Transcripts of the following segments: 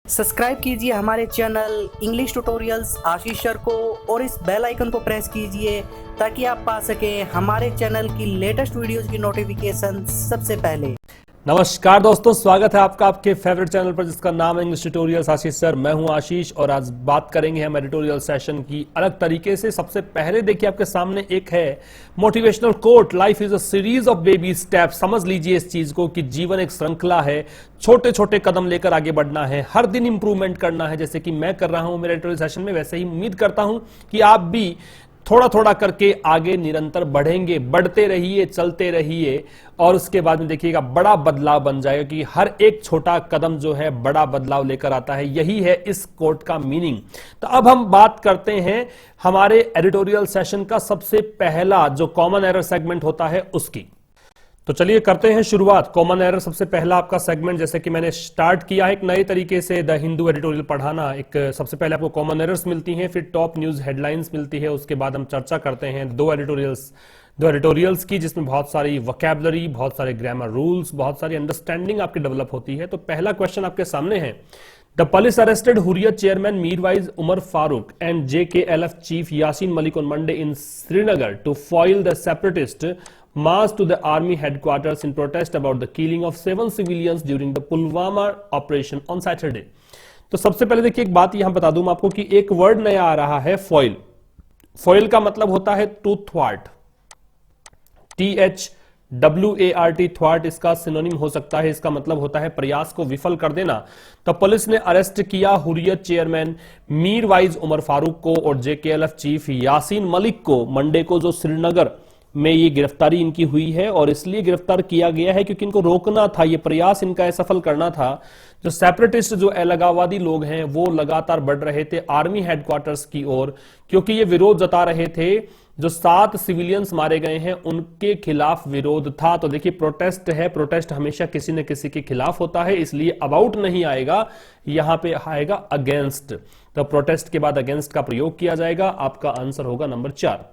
Subscribe कीजिए हमारे channel English tutorials आशीष sir को और इस बेल आइकन को प्रेस कीजिए ताकि आप पा सकें हमारे चैनल की लेटेस्ट वीडियोस की नोटिफिकेशन सबसे पहले। नमस्कार दोस्तों, स्वागत है आपका आपके फेवरेट चैनल पर जिसका नाम है इंग्लिश ट्यूटोरियल्स आशीष सर। मैं हूं आशीष और आज बात करेंगे हम एडिटोरियल सेशन की अलग तरीके से। सबसे पहले देखिए आपके सामने एक है motivational quote, life is a series of baby step. समझ लीजिए इस चीज को कि जीवन एक श्रृंखला है, छोटे छोटे कदम लेकर आगे बढ़ना है, हर दिन इंप्रूवमेंट करना है। जैसे कि मैं कर रहा हूं मेरे एडिटोरियल सेशन में, वैसे ही उम्मीद करता हूं कि आप भी थोड़ा थोड़ा करके आगे निरंतर बढ़ेंगे। बढ़ते रहिए, चलते रहिए और उसके बाद में देखिएगा बड़ा बदलाव बन जाएगा कि हर एक छोटा कदम जो है बड़ा बदलाव लेकर आता है। यही है इस कोट का मीनिंग। तो अब हम बात करते हैं हमारे एडिटोरियल सेशन का सबसे पहला जो कॉमन एरर सेगमेंट होता है उसकी। तो चलिए करते हैं शुरुआत। कॉमन एरर सबसे पहला आपका सेगमेंट, जैसे कि मैंने स्टार्ट किया है एक नए तरीके से द हिंदू एडिटोरियल पढ़ाना। एक सबसे पहले आपको कॉमन एरर्स मिलती हैं, फिर टॉप न्यूज हेडलाइंस मिलती है, उसके बाद हम चर्चा करते हैं दो एडिटोरियल्स की, जिसमें बहुत सारी वोकैबुलरी, बहुत सारे ग्रामर रूल्स, बहुत सारी अंडरस्टैंडिंग आपकी डेवलप होती है। तो पहला क्वेश्चन आपके सामने है, the police arrested Hurriyat chairman Mirwaiz Umar Farooq and JKLF chief Yasin Malik on Monday in Srinagar to foil the separatist marched to the army headquarters in protest about the killing of 7 civilians during the Pulwama operation on Saturday। तो सबसे पहले देखिए एक बात यहां बता दूं मैं आपको कि एक वर्ड नया आ रहा है, फॉइल। फॉइल का मतलब होता है टू थ्वार्ट, THWART, थ्वार्ट इसका सिनोनिम हो सकता है। इसका मतलब होता है प्रयास को विफल कर देना। तो पुलिस ने अरेस्ट किया हुर्रियत चेयरमैन मीरवाइज उमर फारूक को और JKLF चीफ यासीन मलिक को मंडे को, जो श्रीनगर में ये गिरफ्तारी इनकी हुई है। और इसलिए गिरफ्तार किया गया है क्योंकि इनको रोकना था, ये प्रयास इनका असफल करना था। जो सेपरेटिस्ट, जो अलगाववादी लोग हैं, वो लगातार बढ़ रहे थे आर्मी हेडक्वार्टर्स की ओर, क्योंकि ये विरोध जता रहे थे। जो 7 सिविलियंस मारे गए हैं उनके खिलाफ विरोध था। तो देखिए प्रोटेस्ट है, प्रोटेस्ट हमेशा किसी न किसी के खिलाफ होता है, इसलिए अबाउट नहीं आएगा, यहां पे आएगा अगेंस्ट। तो प्रोटेस्ट के बाद अगेंस्ट का प्रयोग किया जाएगा। आपका आंसर होगा नंबर 4।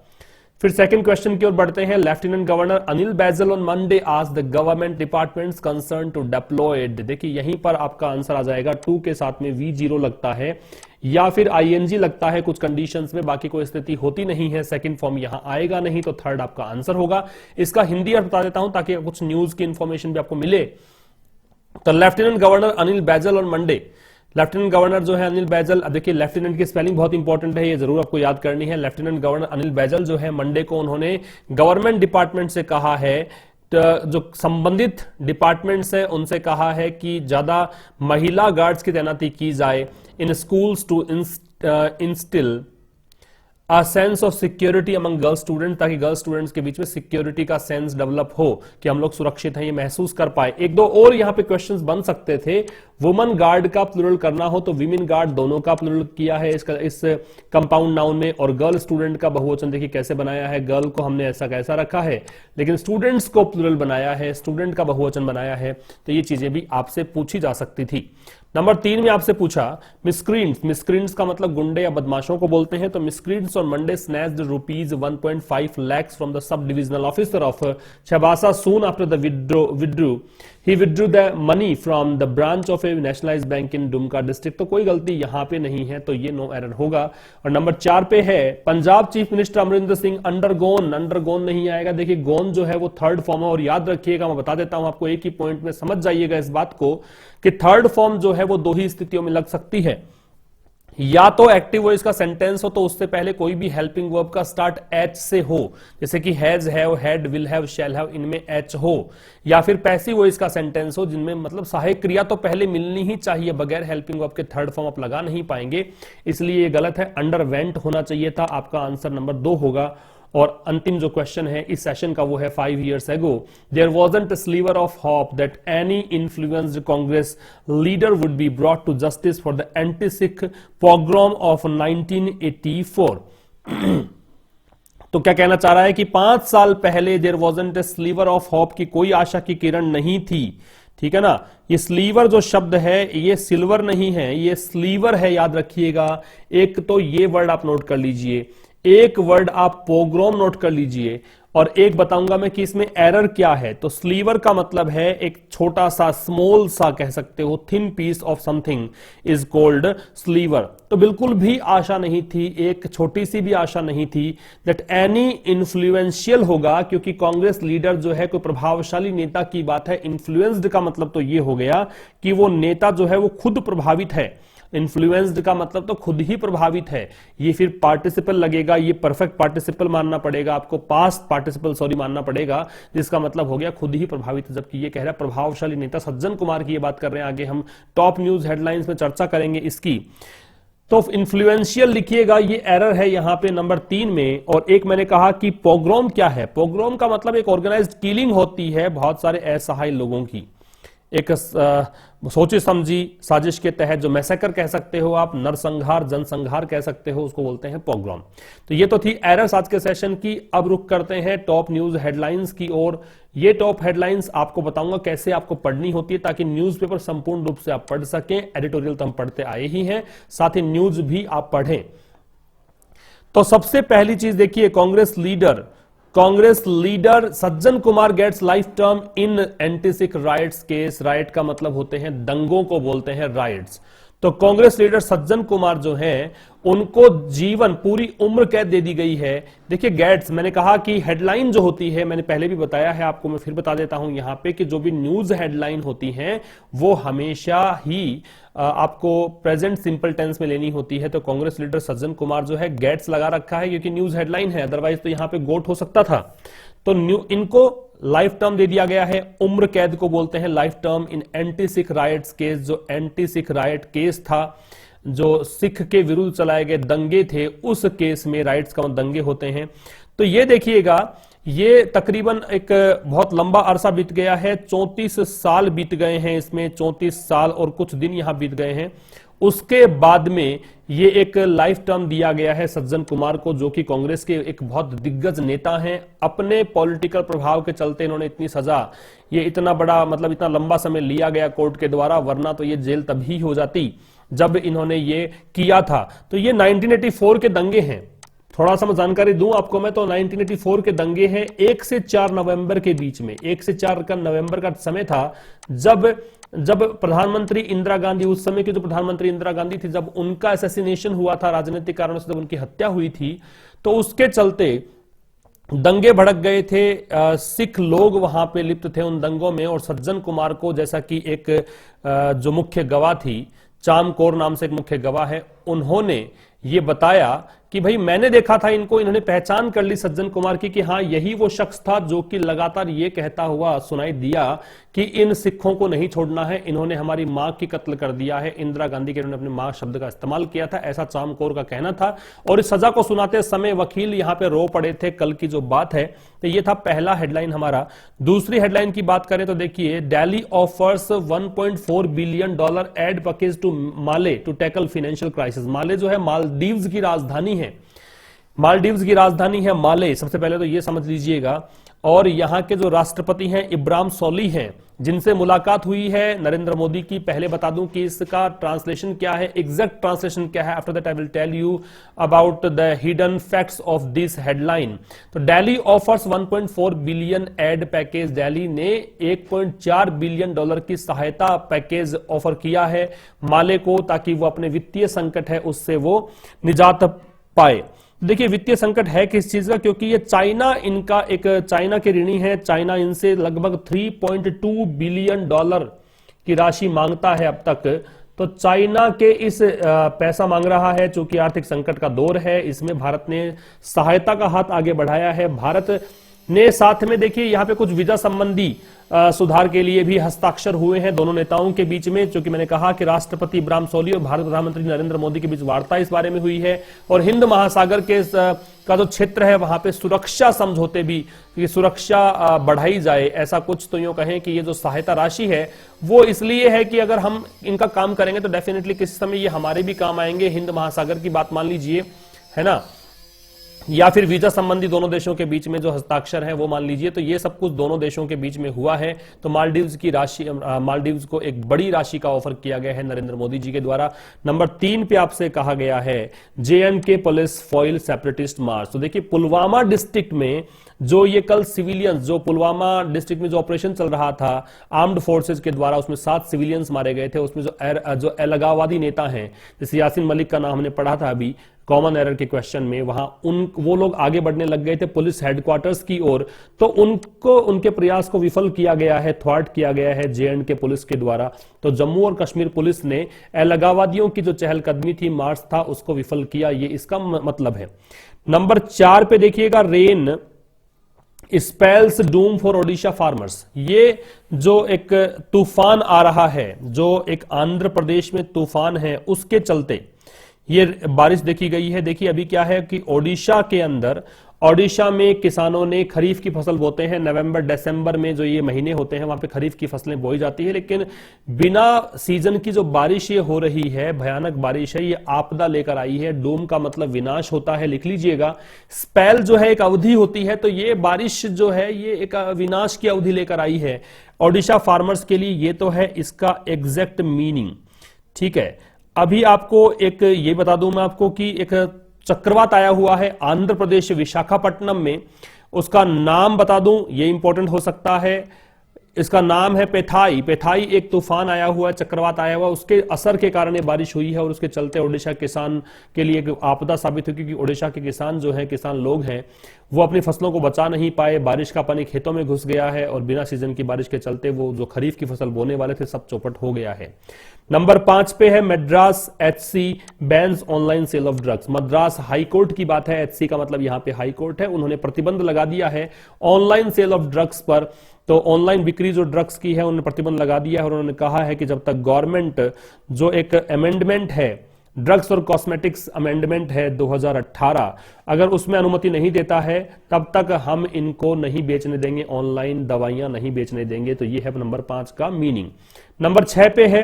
फिर सेकंड क्वेश्चन की ओर बढ़ते हैं। Lieutenant governor Anil Baijal on Monday asked the government departments concern to deployed. देखिए यहीं पर आपका आंसर आ जाएगा, टू के साथ में V0 लगता है या फिर ING लगता है कुछ कंडीशंस में, बाकी कोई स्थिति होती नहीं है। सेकंड फॉर्म यहां आएगा नहीं, तो थर्ड आपका आंसर होगा। इसका हिंदी अर्थ बता देता हूं ताकि कुछ न्यूज की इंफॉर्मेशन भी आपको मिले। तो lieutenant governor Anil Baijal on Monday, lieutenant governor जो है अनिल बैजल, अब देखिए लेफ्टिनेंट की स्पेलिंग बहुत इंपॉर्टेंट है, ये जरूर आपको याद करनी है। लेफ्टिनेंट गवर्नर अनिल बैजल जो है मंडे को उन्होंने गवर्नमेंट डिपार्टमेंट से कहा है, जो संबंधित डिपार्टमेंट्स है उनसे कहा है कि ज्यादा महिला गार्ड्स की तैनाती की जाए in schools to instil a sense of security among girl student, ताकि गर्ल स्टूडेंट्स के बीच में सिक्योरिटी का सेंस डेवलप हो कि हम लोग सुरक्षित हैं, ये महसूस कर पाए। एक दो और यहां पे क्वेश्चंस बन सकते थे। वुमन गार्ड का प्लूरल करना हो तो विमेन गार्ड दोनों का प्लूरल किया है इस कंपाउंड नाउन में, और गर्ल स्टूडेंट का बहुवचन देखिए कैसे बनाया है, गर्ल को हमने ऐसा कैसा रखा है, लेकिन स्टूडेंट्स को प्लूरल बनाया है, स्टूडेंट का बहुवचन बनाया है। तो ये चीजें भी आपसे पूछी जा सकती थी। नंबर 3 में आपसे पूछा मिसक्रींट्स, मिसक्रींट्स का मतलब गुंडे या बदमाशों को बोलते हैं। तो miscreants on Monday snatched ₹1.5 lakhs from the sub divisional officer of Chaibasa soon after the he withdrew the money from the branch of a nationalized bank in Dumka district। तो कोई गलती यहां पे नहीं है, तो ये नो एरर होगा। और नंबर 4 पे है Punjab chief minister Amarinder Singh undergone, undergone नहीं आएगा। देखिए गोन जो है वो थर्ड फॉर्म है, और याद रखिएगा, मैं बता देता हूं आपको एक ही पॉइंट में समझ जाइएगा इस बात को कि थर्ड फॉर्म जो है वो दो ही स्थितियों में लग सकती है, या तो एक्टिव वॉइस का सेंटेंस हो तो उससे पहले कोई भी हेल्पिंग वर्ब का स्टार्ट H से हो, जैसे कि has, have, had, will have, shall have, इनमें H हो, या फिर पैसिव वॉइस का सेंटेंस हो जिनमें मतलब सहायक क्रिया तो पहले मिलनी ही चाहिए, बगैर हेल्पिंग वर्ब के थर्ड फॉर्म आप लगा नहीं पाएंगे, इसलिए ये गलत है। अंडरवेंट होना चाहिए था। आपका आंसर नंबर 2 होगा। और अंतिम जो क्वेश्चन है इस सेशन का वो है 5 years ago there wasn't a sliver of hope that any influenced Congress leader would be brought to justice for the anti-Sikh pogrom of 1984। तो क्या कहना चाह रहा है कि 5 साल पहले there wasn't a sliver of hope, की कोई आशा की किरण नहीं थी। ठीक है ना, ये स्लीवर जो शब्द है ये सिल्वर नहीं है, ये स्लीवर है, याद रखिएगा। एक तो ये वर्ड आप नोट कर लीजिए, एक वर्ड आप पोग्रोम नोट कर लीजिए, और एक बताऊंगा मैं कि इसमें एरर क्या है। तो स्लीवर का मतलब है एक छोटा सा, स्मॉल सा कह सकते हो, thin piece of something is called sliver. तो बिल्कुल भी आशा नहीं थी, एक छोटी सी भी आशा नहीं थी दैट एनी इन्फ्लुएंशियल होगा, क्योंकि कांग्रेस लीडर जो है कोई प्रभावशाली नेता की बात है। इन्फ्लुएंस्ड का मतलब तो ये हो गया कि वो नेता जो है वो खुद प्रभावित है। इन्फ्लुएंस्ड का मतलब तो खुद ही प्रभावित है। ये फिर पार्टिसिपल लगेगा, ये परफेक्ट पार्टिसिपल मानना पड़ेगा आपको, पास्ट पार्टिसिपल सॉरी मानना पड़ेगा, जिसका मतलब हो गया खुद ही प्रभावित। जबकि ये कह रहा है प्रभावशाली नेता, सज्जन कुमार की ये बात कर रहे हैं। आगे हम टॉप न्यूज हेडलाइंस में चर्चा करेंगे इसकी। तो इन्फ्लुएंशियल लिखिएगा, ये एरर है यहां पे नंबर 3 में। और एक मैंने कहा कि पोग्राम क्या है। पोग्राम का मतलब एक ऑर्गेनाइज्ड किलिंग होती है बहुत सारे असहाय लोगों की, एक सोची समझी साजिश के तहत जो मैसेकर कह सकते हो आप, नरसंहार, जनसंहार कह सकते हो, उसको बोलते हैं पोग्राम। तो ये तो थी एरर्स आज के सेशन की। अब रुक करते हैं टॉप न्यूज हेडलाइंस की ओर। ये टॉप हेडलाइंस आपको बताऊंगा कैसे आपको पढ़नी होती है ताकि न्यूज़पेपर संपूर्ण रूप से आप पढ़ सकें। एडिटोरियल तो हम पढ़ते आए ही हैं, साथ ही न्यूज भी आप पढ़ें। तो सबसे पहली चीज देखिए, Congress leader Sajjan Kumar gets life term in anti Sikh riots case. Riot का मतलब होते हैं दंगों को बोलते हैं राइट्स। तो कांग्रेस लीडर सज्जन कुमार जो हैं उनको जीवन, पूरी उम्र कैद दे दी गई है। देखिए गेट्स, मैंने कहा कि हेडलाइन जो होती है, मैंने पहले भी बताया है आपको, मैं फिर बता देता हूं यहां पे कि जो भी न्यूज हेडलाइन होती हैं वो हमेशा ही आपको प्रेजेंट सिंपल टेंस में लेनी होती है। तो कांग्रेस लीडर सज्जन कुमार जो है गेट्स लगा रखा है क्योंकि न्यूज हेडलाइन है, अदरवाइज तो यहां पे गोट हो सकता था। तो इनको लाइफ टर्म दे दिया गया है, उम्र कैद को बोलते हैं life term in anti Sikh riots case. जो एंटी सिख राइट केस था, जो सिख के विरुद्ध चलाए गए दंगे थे, उस केस में राइट्स का दंगे होते हैं। तो ये देखिएगा, ये तकरीबन एक बहुत लंबा अरसा बीत गया है, 34 साल बीत गए हैं इसमें, 34 साल और कुछ दिन यहां बीत गए हैं। उसके बाद में ये एक लाइफ टर्म दिया गया है सज्जन कुमार को, जो कि कांग्रेस के एक बहुत दिग्गज नेता हैं। अपने पॉलिटिकल प्रभाव के चलते इन्होंने इतनी सजा, ये इतना बड़ा मतलब इतना लंबा समय लिया गया कोर्ट के द्वारा, वरना तो ये जेल तभी हो जाती जब इन्होंने ये किया था। तो ये 1984 के दंगे हैं, थोड़ा सा मैं जानकारी दूं आपको मैं, तो 1984 के दंगे हैं 1 से 4 नवंबर के बीच में। 1 से 4 का नवंबर का समय था जब प्रधानमंत्री इंदिरा गांधी, उस समय की जो प्रधानमंत्री इंदिरा गांधी थी, जब उनका असैसिनेशन हुआ था राजनीतिक कारणों से, जब उनकी हत्या हुई थी, तो उसके चलते दंगे भड़क गए थे। सिख लोग वहां पे लिप्त थे उन दंगों में। और सज्जन कुमार को, जैसा कि एक जो मुख्य गवाह थी, चाम कौर नाम से एक मुख्य गवाह है, उन्होंने ये बताया कि भाई मैंने देखा था इनको, इन्होंने पहचान कर ली सज्जन कुमार की कि हाँ यही वो शख्स था जो कि लगातार ये कहता हुआ सुनाई दिया कि इन सिखों को नहीं छोड़ना है, इन्होंने हमारी मां की कत्ल कर दिया है। इंदिरा गांधी के इन्होंने अपनी मां शब्द का इस्तेमाल किया था, ऐसा चाम कौर का कहना था। और इस सजा को सुनाते समय वकील यहां पे रो पड़े थे, कल की जो बात है। तो ये था पहला हेडलाइन हमारा। दूसरी हेडलाइन की बात करें तो देखिए, Delhi offers $1.4 billion aid package to Male to tackle financial crisis. Male जो है मालदीव्स की राजधानी है, मालदीव्स की राजधानी है माले, सबसे पहले तो ये समझ लीजिएगा। और यहां के जो राष्ट्रपति हैं इब्राहिम सोली हैं, जिनसे मुलाकात हुई है नरेंद्र मोदी की। पहले बता दूं कि इसका ट्रांसलेशन क्या है, एग्जैक्ट ट्रांसलेशन क्या है, after that I will tell you about the hidden facts of this headline. तो Delhi offers 1.4 billion aid package. Delhi ने $1.4 बिलियन की सहायता पैकेज ऑफर किया है माले को, ताकि वो अपने वित्तीय संकट है उससे वो निजात पाए। देखिए वित्तीय संकट है किस चीज का, क्योंकि ये चाइना, इनका एक चाइना के ऋणी है, चाइना इनसे लगभग $3.2 बिलियन की राशि मांगता है अब तक। तो चाइना के इस पैसा मांग रहा है, चूंकि आर्थिक संकट का दौर है, इसमें भारत ने सहायता का हाथ आगे बढ़ाया है। भारत ने साथ में देखिए यहां पे कुछ वीजा संबंधी सुधार के लिए भी हस्ताक्षर हुए हैं दोनों नेताओं के बीच में, क्योंकि मैंने कहा कि राष्ट्रपति इब्राहिम सोली और भारत प्रधानमंत्री नरेंद्र मोदी के बीच वार्ता इस बारे में हुई है। और हिंद महासागर के का जो क्षेत्र है वहां पे सुरक्षा समझौते भी, कि सुरक्षा बढ़ाई जाए, ऐसा कुछ तो यूं कहें कि ये जो सहायता राशि है वो इसलिए है कि अगर हम इनका काम करेंगे तो डेफिनेटली किसी समय ये हमारे भी काम आएंगे। हिंद महासागर की बात मान लीजिए, है ना। या फिर वीजा संबंधी दोनों देशों के बीच में जो हस्ताक्षर है वो मान लीजिए, तो ये सब कुछ दोनों देशों के बीच में हुआ है। तो मालदीव्स की राशि, मालदीव्स को एक बड़ी राशि का ऑफर किया गया है नरेंद्र मोदी जी के द्वारा। नंबर 3 पे आपसे कहा गया है JNK पुलिस फॉइल सेपरेटिस्ट मार्च। तो देखिए पुलवामा डिस्ट्रिक्ट में जो ये कल सिविलियंस, जो पुलवामा डिस्ट्रिक्ट में जो ऑपरेशन चल रहा था आर्म्ड फोर्सेज के द्वारा, उसमें 7 सिविलियंस मारे गए थे। उसमें जो अलगाववादी नेता हैं, जैसे यासीन मलिक का नाम हमने पढ़ा था अभी कॉमन एरर के क्वेश्चन में, वहां वो लोग आगे बढ़ने लग गए थे पुलिस हेडक्वार्टर्स की ओर, तो उनके प्रयास को विफल किया गया है, थ्वार्ट किया गया है JNK पुलिस के द्वारा। तो जम्मू और कश्मीर पुलिस ने अलगाववादियों की जो चहलकदमी थी, मार्च था, उसको विफल किया, ये इसका मतलब है। नंबर 4 पे देखिएगा, rain spells Doom for Odisha farmers. ये जो एक तूफान आ रहा है, जो एक आंध्र प्रदेश में तूफान है, उसके चलते ये बारिश देखी गई है। देखिए अभी क्या है कि ओडिशा के अंदर, ओडिशा में किसानों ने खरीफ की फसल बोते हैं, नवंबर दिसंबर में जो ये महीने होते हैं वहां पे खरीफ की फसलें बोई जाती है, लेकिन बिना सीजन की जो बारिश ये हो रही है, भयानक बारिश है, ये आपदा लेकर आई है। डूम का मतलब विनाश होता है, लिख लीजिएगा। स्पेल जो है एक अवधि होती है, तो ये बारिश जो है ये एक विनाश की अवधि लेकर आई है ओडिशा फार्मर्स के लिए। ये तो है इसका एग्जैक्ट मीनिंग, ठीक है। अभी आपको एक ये बता दूं मैं आपको कि एक चक्रवात आया हुआ है आंध्र प्रदेश विशाखापट्टनम में, उसका नाम बता दूं, ये इंपॉर्टेंट हो सकता है। इसका नाम है पेथाई। पेथाई एक तूफान आया हुआ है, चक्रवात आया हुआ, उसके असर के कारण बारिश हुई है और उसके चलते ओडिशा किसान के लिए एक आपदा साबित हुई, क्योंकि ओडिशा के किसान जो हैं, किसान लोग हैं, वो अपनी फसलों को बचा नहीं पाए। बारिश का पानी खेतों में घुस गया है और बिना सीजन की बारिश के चलते वो जो खरीफ की फसल बोने वाले थे सब चौपट हो गया है। नंबर 5 पे है Madras HC bans online sale of drugs. Madras high court की बात है, HC का मतलब यहां पे हाईकोर्ट है। उन्होंने प्रतिबंध लगा दिया है ऑनलाइन सेल ऑफ ड्रग्स पर। तो ऑनलाइन बिक्री जो ड्रग्स की है उन्होंने प्रतिबंध लगा दिया है और उन्होंने कहा है कि जब तक गवर्नमेंट जो एक अमेंडमेंट है, ड्रग्स और कॉस्मेटिक्स अमेंडमेंट है 2018, अगर उसमें अनुमति नहीं देता है तब तक हम इनको नहीं बेचने देंगे, ऑनलाइन दवाइयां नहीं बेचने देंगे। तो ये है नंबर 5 का मीनिंग। नंबर 6 पे है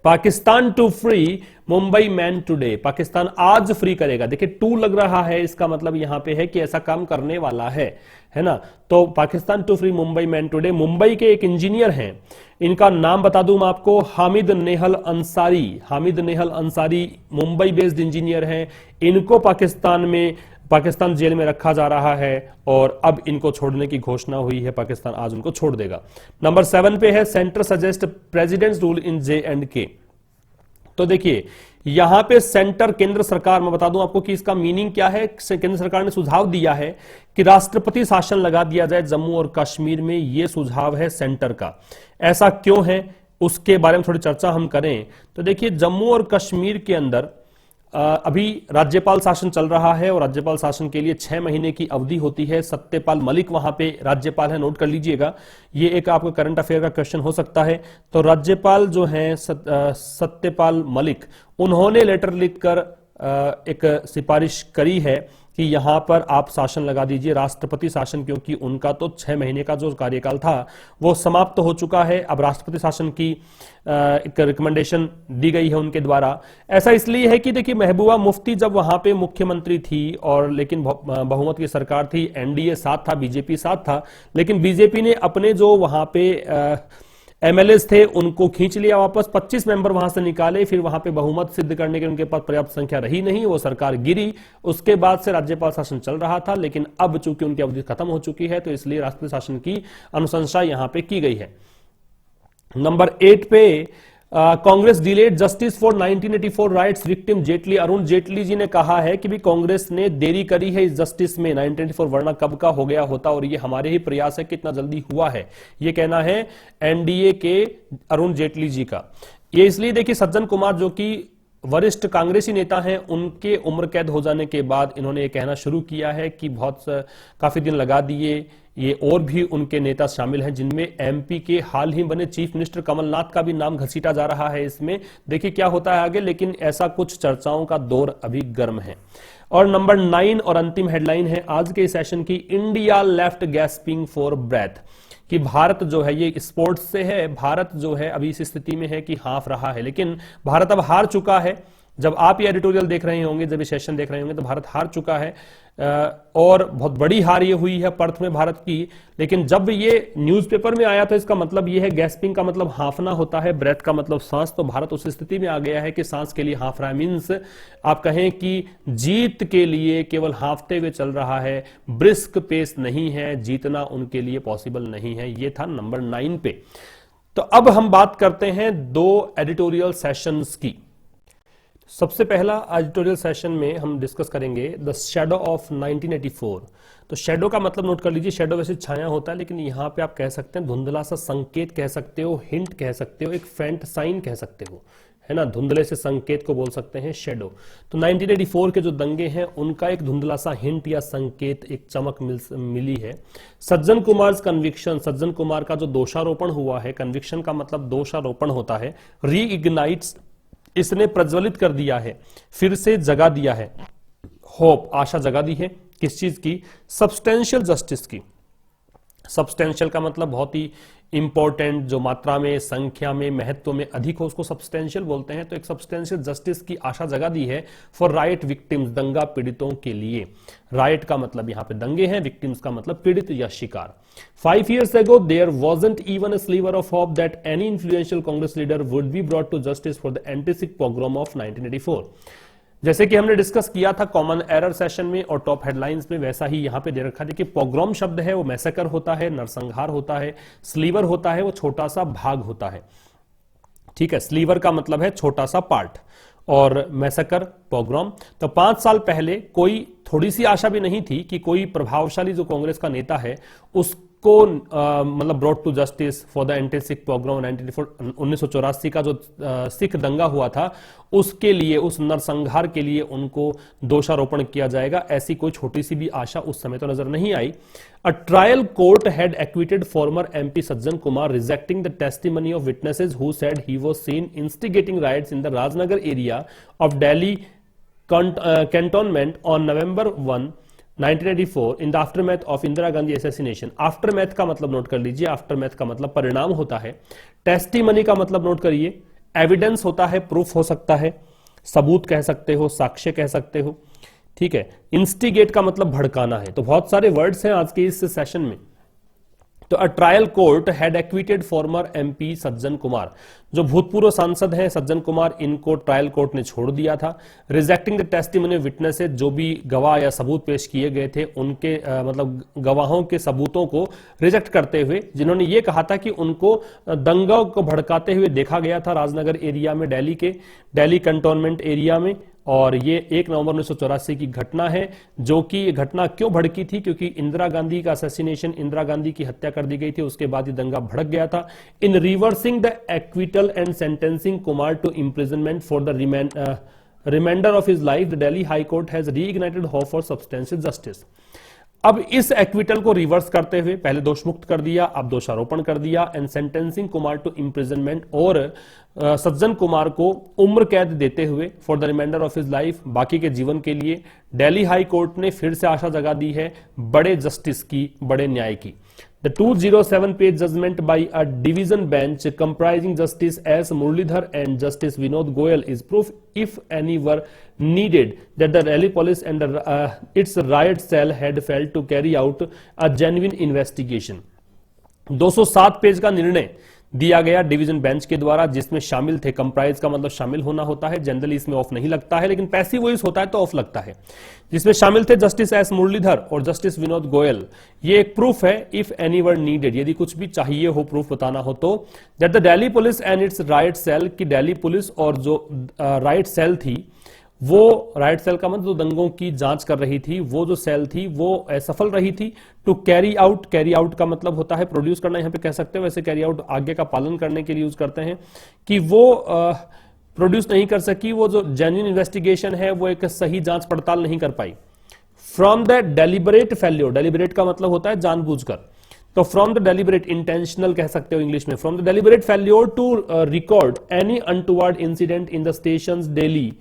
Pakistan to free Mumbai man today. Pakistan आज फ्री करेगा। देखिए टू लग रहा है, इसका मतलब यहां पे है कि ऐसा काम करने वाला है ना। तो Pakistan to free Mumbai man today. Mumbai के एक इंजीनियर हैं, इनका नाम बता दूं मैं आपको, हामिद नेहल अंसारी। हामिद नेहल अंसारी मुंबई बेस्ड इंजीनियर हैं। इनको पाकिस्तान जेल में रखा जा रहा है और अब इनको छोड़ने की घोषणा हुई है, पाकिस्तान आज उनको छोड़ देगा। नंबर 7 पे है centre suggest presidents rule in J&K। तो देखिए यहां पे सेंटर, केंद्र सरकार, मैं बता दूं आपको कि इसका मीनिंग क्या है। केंद्र सरकार ने सुझाव दिया है कि राष्ट्रपति शासन लगा दिया जाए जम्मू और कश्मीर में। यह सुझाव है सेंटर का। ऐसा क्यों है उसके बारे में थोड़ी चर्चा हम करें। तो देखिए जम्मू और कश्मीर के अंदर अभी राज्यपाल शासन चल रहा है और राज्यपाल शासन के लिए 6 महीने की अवधि होती है। सत्यपाल मलिक वहां पे राज्यपाल है, नोट कर लीजिएगा, ये एक आपका करंट अफेयर का क्वेश्चन हो सकता है। तो राज्यपाल जो हैं सत्यपाल मलिक, उन्होंने लेटर लिखकर एक सिफारिश करी है कि यहां पर आप शासन लगा दीजिए, राष्ट्रपति शासन, क्योंकि उनका तो 6 महीने का जो कार्यकाल था वो समाप्त हो चुका है। अब राष्ट्रपति शासन की एक रिकमेंडेशन दी गई है उनके द्वारा। ऐसा इसलिए है कि देखिए महबूबा मुफ्ती जब वहां पे मुख्यमंत्री थी और लेकिन बहुमत की सरकार थी, NDA साथ था, बीजेपी साथ था, लेकिन बीजेपी ने अपने जो वहां पे MLAs थे उनको खींच लिया वापस, 25 मेंबर वहां से निकाले, फिर वहां पे बहुमत सिद्ध करने के उनके पास पर्याप्त संख्या रही नहीं, वो सरकार गिरी। उसके बाद से राज्यपाल शासन चल रहा था, लेकिन अब चूंकि उनकी अवधि खत्म हो चुकी है तो इसलिए राष्ट्रपति शासन की अनुशंसा यहां पे की गई है। नंबर 8 पे Congress delayed justice for 1984 riots victim Jaitley. Arun Jaitley ji ने कहा है कि भी कांग्रेस ने देरी करी है इस जस्टिस में 1984, वरना कब का हो गया होता और ये हमारे ही प्रयास है कि इतना जल्दी हुआ है। ये कहना है NDA के अरुण जेटली जी का। ये इसलिए देखिए सज्जन कुमार जो कि वरिष्ठ कांग्रेसी नेता हैं, उनके उम्र कैद हो जाने के बाद इन्होंने ये कहना शुरू किया है कि काफी दिन लगा दिए। ये और भी उनके नेता शामिल हैं जिनमें MP के हाल ही बने चीफ मिनिस्टर कमलनाथ का भी नाम घसीटा जा रहा है इसमें। देखिए क्या होता है आगे, लेकिन ऐसा कुछ चर्चाओं का दौर अभी गर्म है। और नंबर 9 और अंतिम हेडलाइन है आज के सेशन की, India left gasping for breath. कि भारत जो है, ये स्पोर्ट्स से है, भारत जो है अभी इस स्थिति में है कि हाफ रहा है, लेकिन भारत अब हार चुका है। जब आप ये एडिटोरियल देख रहे होंगे, जब ये सेशन देख रहे होंगे, तो भारत हार चुका है और बहुत बड़ी हार ये हुई है पर्थ में भारत की। लेकिन जब ये न्यूज़पेपर में आया तो इसका मतलब ये है, गैस्पिंग का मतलब हांफना होता है, ब्रेथ का मतलब सांस, तो भारत उस स्थिति में आ गया है कि सांस के लिए हांफ रहा है। मीन्स आप कहें कि जीत के लिए केवल हांफते हुए चल रहा है, ब्रिस्क पेस नहीं है, जीतना उनके लिए पॉसिबल नहीं है। ये था नंबर 9 पे। तो अब हम बात करते हैं 2 एडिटोरियल सेशंस की। सबसे पहला एडिटोरियल सेशन में हम डिस्कस करेंगे द शैडो ऑफ 1984। तो शैडो का मतलब नोट कर लीजिए, शैडो वैसे छाया होता है, लेकिन यहां पे आप कह सकते हैं धुंधला सा संकेत कह सकते हो, हिंट कह सकते हो, एक फेंट साइन कह सकते हो, है ना। धुंधले से संकेत को बोल सकते हैं शैडो। तो 1984 के जो दंगे हैं उनका एक धुंधला सा हिंट या संकेत, एक चमक मिली है। सज्जन कुमार कन्विक्शन, सज्जन कुमार का जो दोषारोपण हुआ है, कन्विक्शन का मतलब दोषारोपण होता है, रीइग्नाइट्स, इसने प्रज्वलित कर दिया है, फिर से जगा दिया है, होप, आशा जगा दी है। किस चीज की? सब्सटेंशियल जस्टिस की। सब्सटेंशियल का मतलब बहुत ही इंपॉर्टेंट, जो मात्रा में, संख्या में, महत्व में अधिक हो, उसको सब्सटेंशियल बोलते हैं। तो एक सब्सटेंशियल जस्टिस की आशा जगा दी है फॉर राइट विक्टिम्स, दंगा पीड़ितों के लिए। राइट का मतलब यहां पे दंगे हैं, विक्टिम्स का मतलब पीड़ित या शिकार। 5 years ago there wasn't even a sliver of hope that any influential Congress leader would be brought to justice for the anti-Sikh pogrom of 1984। जैसे कि हमने डिस्कस किया था कॉमन एरर सेशन में और टॉप हेडलाइंस में, वैसा ही यहां पे दे रखा है कि पोग्राम शब्द है वो मैसेकर होता है, नरसंहार होता है, स्लीवर होता है वो छोटा सा भाग होता है, ठीक है। स्लीवर का मतलब है छोटा सा पार्ट, और मैसेकर पोग्राम। तो 5 साल पहले कोई थोड़ी सी आशा भी नहीं थी कि कोई प्रभावशाली जो कांग्रेस का नेता है उसको मतलब brought to justice for the anti Sikh pogrom 1984 का जो सिख दंगा हुआ था उसके लिए, उस नरसंहार के लिए उनको दोषारोपण किया जाएगा। ऐसी कोई छोटी सी भी आशा उस समय तो नजर नहीं आई। A trial court had acquitted former MP Sajjan Kumar, rejecting the testimony of witnesses who said he was seen instigating riots in the Rajnagar area of Delhi cantonment on November 1, 1984 in the aftermath of Indira Gandhi assassination. Aftermath का मतलब note कर लीजिए, aftermath का मतलब परिणाम होता है। Testimony का मतलब नोट करिए, एविडेंस होता है, प्रूफ हो सकता है, सबूत कह सकते हो, साक्ष्य कह सकते हो, ठीक है। इंस्टिगेट का मतलब भड़काना है। तो बहुत सारे वर्ड्स हैं आज के इस सेशन में। तो अ trial court had acquitted former MP Sajjan Kumar, जो भूतपूर्व सांसद हैं सज्जन कुमार, इनको ट्रायल कोर्ट ने छोड़ दिया था। Rejecting the testimony of witnesses, जो भी गवाह या सबूत पेश किए गए थे उनके मतलब गवाहों के सबूतों को रिजेक्ट करते हुए, जिन्होंने ये कहा था कि उनको दंगा को भड़काते हुए देखा गया था राजनगर एरिया में, दिल्ली कंटोनमेंट एरिया में। और ये 1 नवंबर 1984 की घटना है, जो कि ये घटना क्यों भड़की थी? क्योंकि इंदिरा गांधी का असैसिनेशन, इंदिरा गांधी की हत्या कर दी गई थी, उसके बाद ये दंगा भड़क गया था। In reversing the acquittal and sentencing Kumar to imprisonment for the remainder of his life, the Delhi high court has reignited hope for substantial justice. अब इस एक्विटल को रिवर्स करते हुए पहले दोषमुक्त कर दिया, अब दोषारोपण कर दिया, and sentencing Kumar to imprisonment, और सज्जन कुमार को उम्र कैद देते हुए for the remainder of his life, बाकी के जीवन के लिए दिल्ली हाई कोर्ट ने फिर से आशा जगा दी है बड़े जस्टिस की, बड़े न्याय की। The 207-page judgment by a division bench comprising Justice S. Muralidhar and Justice Vinod Goyal is proof, if any were needed, that the Delhi police and its riot cell had failed to carry out a genuine investigation। 207 page का निर्णय दिया गया division bench के द्वारा, जिसमें शामिल थे, comprise का मतलब शामिल होना होता है, जनरली इसमें ऑफ नहीं लगता है, लेकिन पैसिव वॉइस होता है तो ऑफ लगता है। जिसमें शामिल थे जस्टिस एस मुरलीधर और जस्टिस विनोद गोयल। ये एक प्रूफ है, इफ एनी वर नीडेड, यदि कुछ भी चाहिए हो, प्रूफ बताना हो तो, that the Delhi police and its riot cell, की दिल्ली पुलिस और जो राइट सेल थी, वो राइट सेल का मतलब जो दंगों की जांच कर रही थी, वो जो सेल थी वो असफल रही थी। टू कैरी आउट का मतलब होता है प्रोड्यूस करना, यहां पे कह सकते हो, वैसे कैरी आउट आगे का पालन करने के लिए यूज करते हैं, कि वो प्रोड्यूस नहीं कर सकी, वो जो जेन्युइन इन्वेस्टिगेशन है वो एक सही जांच पड़ताल नहीं कर पाई। From the deliberate failure, deliberate का मतलब होता है जानबूझकर, तो फ्रॉम द डेलिबरेट, इंटेंशनल कह सकते हो इंग्लिश में, from the deliberate failure to record any untoward incident in the stations daily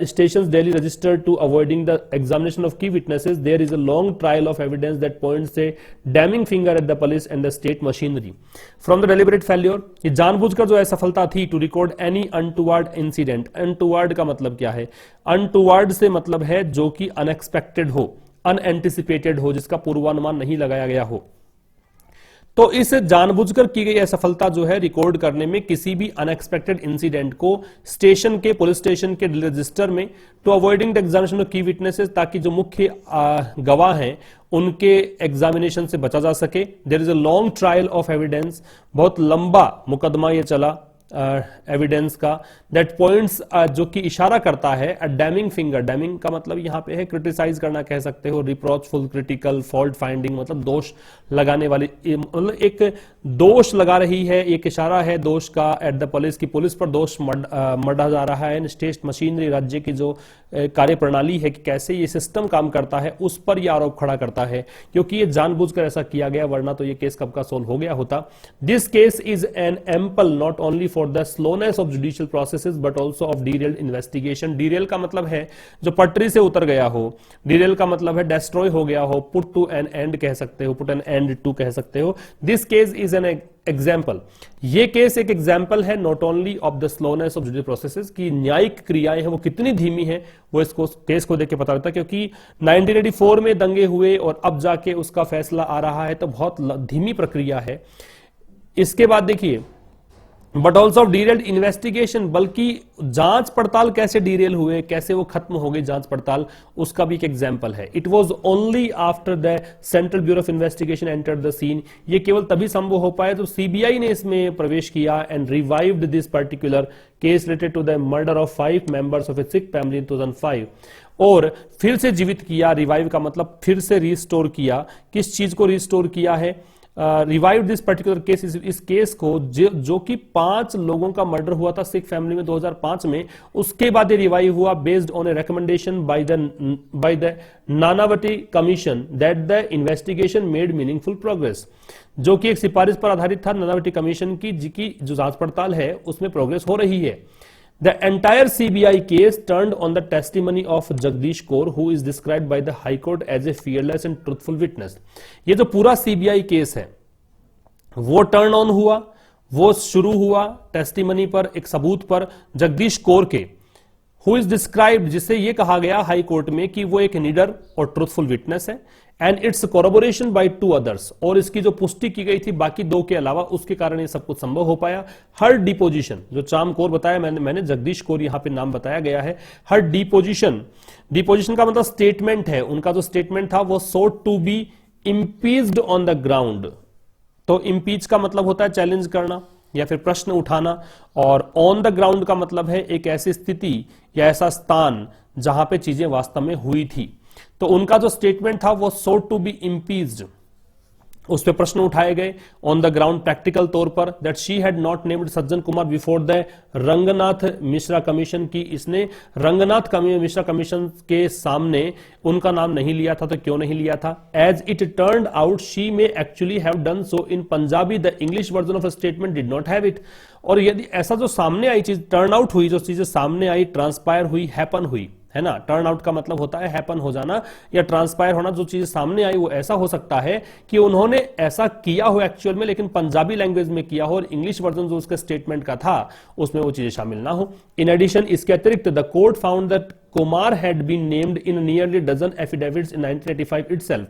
stations daily registered to avoiding the examination of key witnesses, there is a long trail of evidence that points a damning finger at the police and the state machinery. From the deliberate failure, ये जानबूझकर जो असफलता थी to record any untoward incident. untoward का मतलब क्या है? untoward से मतलब है जो कि unexpected हो, unanticipated हो, जिसका पूर्वानुमान नहीं लगाया गया हो। तो इस जानबूझकर की गई असफलता जो है रिकॉर्ड करने में किसी भी अनएक्सपेक्टेड इंसिडेंट को स्टेशन के, पुलिस स्टेशन के रजिस्टर में, to avoiding the examination of key witnesses, ताकि जो मुख्य गवाह हैं उनके एग्जामिनेशन से बचा जा सके। There is a long trial of evidence, बहुत लंबा मुकदमा ये चला एविडेंस का, दैट पॉइंट्स जो कि इशारा करता है अ डैमिंग फिंगर। डैमिंग का मतलब यहां पे है क्रिटिसाइज करना कह सकते हो, रिप्रोचफुल, क्रिटिकल, फॉल्ट फाइंडिंग मतलब दोष लगाने वाली, मतलब एक दोष लगा रही है, एक इशारा है दोष का एट द पुलिस की पुलिस पर दोष मढ़ा जा रहा है। स्टेट मशीनरी, राज्य की जो कार्य प्रणाली है कि कैसे ये सिस्टम काम करता है, उस पर यह आरोप खड़ा करता है, क्योंकि ये जानबूझकर ऐसा किया गया, वरना तो ये केस कब का सोल्व हो गया होता। This case is an ample not only for the slowness of judicial processes but also of derailed investigation. Derail का मतलब है जो पटरी से उतर गया हो, डीरेल का मतलब है डेस्ट्रॉय हो गया हो, पुट टू एन एंड कह सकते हो, पुट एन एंड टू कह सकते हो। This case is an example, ये केस एक एग्जाम्पल है not only of the slowness of judicial processes, की न्यायिक क्रियाएं हैं वो कितनी धीमी है, वो इसको केस को देख के पता लगता है। क्योंकि 1984 में दंगे हुए और अब जाके उसका फैसला आ रहा है, तो बहुत धीमी प्रक्रिया है। इसके बाद देखिए, but also of derailed investigation, बल्कि जांच पड़ताल कैसे डीरेल हुए, कैसे वो खत्म हो गई जांच पड़ताल, उसका भी एक एग्जाम्पल है। It was only after the central bureau of investigation entered the scene, ये केवल तभी संभव हो पाया तो सीबीआई ने इसमें प्रवेश किया and revived this particular case related to the murder of 5 members of a Sikh family in 2005, और फिर से जीवित किया। रिवाइव का मतलब फिर से रिस्टोर किया। किस चीज को रिस्टोर किया है? रिवाइव दिस पर्टिकुलर केस, इस केस को जो कि 5 लोगों का मर्डर हुआ था सिख फैमिली में 2005 में, उसके बाद ये रिवाइव हुआ based on A recommendation by the Nanavati commission that the investigation made meaningful progress, जो कि एक सिफारिश पर आधारित था नानावटी कमीशन की, जिसकी जो जांच पड़ताल है उसमें प्रोग्रेस हो रही है। The entire CBI case turned on the testimony of Jagdish Kaur, who is described by the High Court as a fearless and truthful witness. ये जो पूरा CBI केस है वो टर्न ऑन हुआ, वो शुरू हुआ टेस्टिमनी पर, एक सबूत पर जगदीश कौर के, हु इज डिस्क्राइब्ड, जिससे ये कहा गया हाई कोर्ट में कि वो एक निडर और ट्रूथफुल विटनेस है, एंड इट्स कोरोबोरेशन बाय 2 अदर्स, और इसकी जो पुष्टि की गई थी बाकी 2 के अलावा, उसके कारण ये सब कुछ संभव हो पाया। हर डिपोजिशन, जो चाम कौर बताया मैंने जगदीश कौर यहां पे नाम बताया गया है। हर डिपोजिशन का मतलब स्टेटमेंट है, उनका जो स्टेटमेंट था वो sought to be impeached on the ground. तो इम्पीच का मतलब होता है चैलेंज करना या फिर प्रश्न उठाना, और ऑन द ग्राउंड का मतलब है एक ऐसी स्थिति या ऐसा स्थान जहां पे चीजें वास्तव में हुई थी। तो उनका जो स्टेटमेंट था वो सोट टू बी इम्पीच्ड, उस पर प्रश्न उठाए गए ऑन द ग्राउंड प्रैक्टिकल तौर पर, that she had not named Sajjan Kumar before the Ranganath Mishra commission की, इसने रंगनाथ मिश्रा कमीशन के सामने उनका नाम नहीं लिया था। तो क्यों नहीं लिया था? As it turned out she may actually have done so in Punjabi, the English version of statement did not have it. और यदि ऐसा जो सामने आई चीज टर्न आउट हुई, जो चीजें सामने आई, ट्रांसपायर हुई, हैपन हुई, है ना। टर्न आउट का मतलब होता है हैपन हो जाना या ट्रांसपायर होना। जो चीज सामने आई वो ऐसा हो सकता है कि उन्होंने ऐसा किया हो एक्चुअल में, लेकिन पंजाबी लैंग्वेज में किया हो और इंग्लिश वर्जन जो उसके स्टेटमेंट का था उसमें वो चीजें शामिल ना हो। इन एडिशन, इसके अतिरिक्त the court found that Kumar had been named in nearly dozen affidavits in 1985 itself.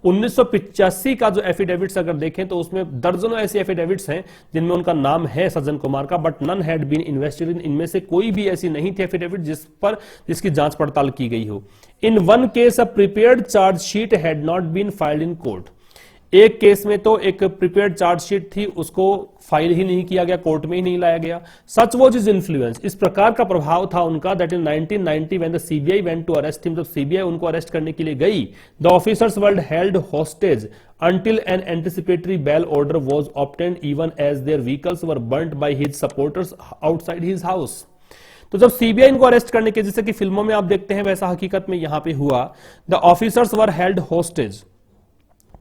1985 का जो एफिडेविट्स अगर देखें तो उसमें दर्जनों ऐसी एफिडेविट्स हैं जिनमें उनका नाम है सज्जन कुमार का, but none had been investigated. इनमें से कोई भी ऐसी नहीं थी एफिडेविट जिसकी जांच पड़ताल की गई हो। In one case a prepared chargesheet had not been filed in court. एक केस में तो एक प्रिपेयर्ड चार्जशीट थी, उसको फाइल ही नहीं किया गया, कोर्ट में ही नहीं लाया गया। सच वॉज इज इन्फ्लुएंस, इस प्रकार का प्रभाव था उनका, that in 1990 when the CBI went to arrest him, जब सीबीआई उनको अरेस्ट करने के लिए गई, the officers were held hostage until an anticipatory bail order was obtained, even as their vehicles were burnt by his supporters outside his house. तो जब CBI इनको arrest करने के, जैसे कि फिल्मों में आप देखते हैं वैसा हकीकत में यहां पे हुआ, the officers were held hostage,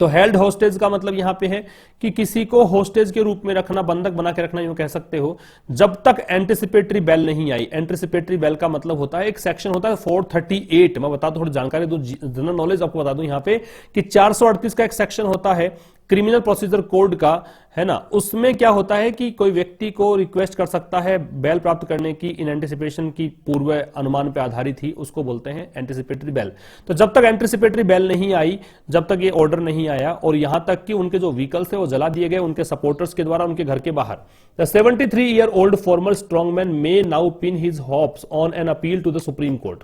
तो हेल्ड होस्टेज का मतलब यहां पे है कि किसी को होस्टेज के रूप में रखना, बंधक बना के रखना, यूं कह सकते हो, जब तक एंटिसिपेटरी बेल नहीं आई। एंटिसिपेटरी बेल का मतलब होता है, एक सेक्शन होता है 438, मैं बता दूं, थोड़ी जानकारी दूं, जनरल नॉलेज आपको बता दूं यहां पे कि 438 का एक सेक्शन होता है क्रिमिनल प्रोसीजर कोड का, है ना। उसमें क्या होता है कि कोई व्यक्ति को रिक्वेस्ट कर सकता है बेल प्राप्त करने की इन एंटिसिपेशन की, पूर्व अनुमान पे आधारित ही, उसको बोलते हैं एंटिसिपेटरी बेल। तो जब तक एंटिसिपेटरी बेल नहीं आई, जब तक ये ऑर्डर नहीं आया, और यहां तक कि उनके जो व्हीकल्स है वो जला दिए गए उनके सपोर्टर्स के द्वारा उनके घर के बाहर। The 73-year-old former strongman may now pin his hopes on an appeal to the supreme court.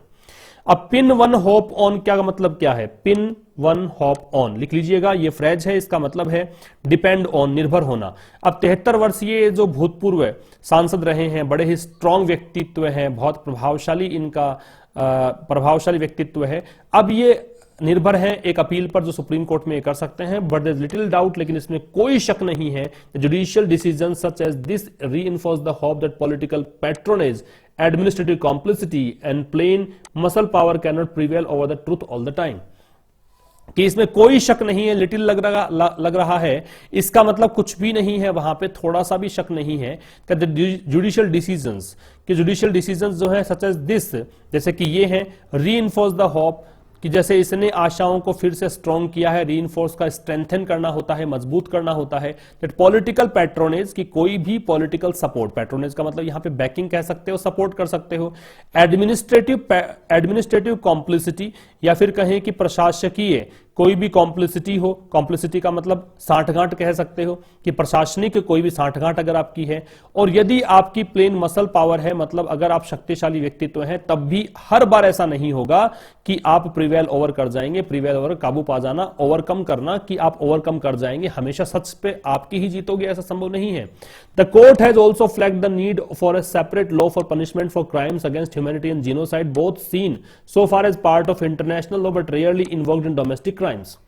अब पिन वन होप ऑन क्या मतलब क्या है? पिन वन होप ऑन लिख लीजिएगा, ये फ्रेज है, इसका मतलब है डिपेंड ऑन, निर्भर होना। अब 73 वर्षीय जो भूतपूर्व सांसद रहे हैं, बड़े ही स्ट्रांग व्यक्तित्व हैं, बहुत प्रभावशाली इनका प्रभावशाली व्यक्तित्व है। अब ये निर्भर हैं एक अपील पर जो सुप्रीम कोर्ट में कर सकते हैं, बट देयर लिटिल डाउट, लेकिन इसमें कोई शक नहीं है, judicial decision such as this reinforce the hope that political patronage, administrative complicity and plain muscle power cannot prevail over the truth all the time। कि इसमें कोई शक नहीं है, लिटिल लग रहा है, इसका मतलब कुछ भी नहीं है, वहां पे थोड़ा सा भी शक नहीं है कि जुडिशियल डिसीजंस, कि जुडिशियल डिसीजंस जो है सच एज दिस, जैसे कि ये है, रीइंफोर्स द होप, कि जैसे इसने आशाओं को फिर से स्ट्रॉन्ग किया है, रीइंफोर्स का स्ट्रेंथन करना होता है, मजबूत करना होता है, दैट पॉलिटिकल पैट्रोनेज, की कोई भी पॉलिटिकल सपोर्ट, पैट्रोनेज का मतलब यहां पे बैकिंग कह सकते हो, सपोर्ट कर सकते हो, एडमिनिस्ट्रेटिव कॉम्प्लिसिटी, या फिर कहें कि प्रशासकीय कोई भी कॉम्प्लिसिटी हो, कॉम्प्लिसिटी का मतलब साठगांठ कह सकते हो, कि प्रशासनिक कोई भी साठगांठ अगर आपकी है, और यदि आपकी प्लेन मसल पावर है, मतलब अगर आप शक्तिशाली व्यक्तित्व हैं, तब भी हर बार ऐसा नहीं होगा कि आप प्रिवेल ओवर कर जाएंगे, प्रिवेल ओवर काबू पा जाना, ओवरकम करना, कि आप ओवरकम कर जाएंगे, हमेशा सच पे आपकी ही जीतोगे, ऐसा संभव नहीं है। The court has also flagged the need for a separate law for punishment for crimes against humanity and genocide, both seen so far as part of international law but rarely invoked in domestic crimes.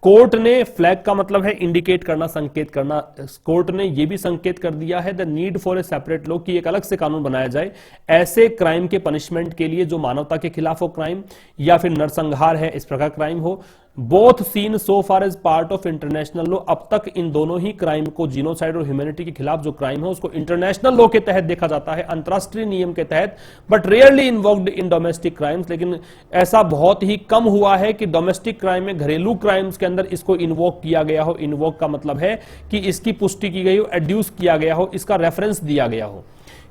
Court ने, flag का मतलब है indicate करना, संकेत करना, court ने यह भी संकेत कर दिया है the need for a separate law, कि एक अलग से कानून बनाया जाए ऐसे क्राइम के पनिशमेंट के लिए जो मानवता के खिलाफ हो क्राइम, या फिर नरसंहार है इस प्रकार क्राइम हो, both seen so far as part of international law. अब तक इन दोनों ही क्राइम को, जीनोसाइड और ह्यूमैनिटी के खिलाफ जो क्राइम है उसको इंटरनेशनल लॉ के तहत देखा जाता है, अंतरराष्ट्रीय नियम के तहत, but rarely invoked in domestic crimes. लेकिन ऐसा बहुत ही कम हुआ है कि डोमेस्टिक क्राइम में, घरेलू क्राइम्स के अंदर इसको इन्वोक किया गया हो। इन्वोक का मतलब है कि इसकी पुष्टि की गई हो, एड्यूस किया गया हो, इसका रेफरेंस दिया गया हो।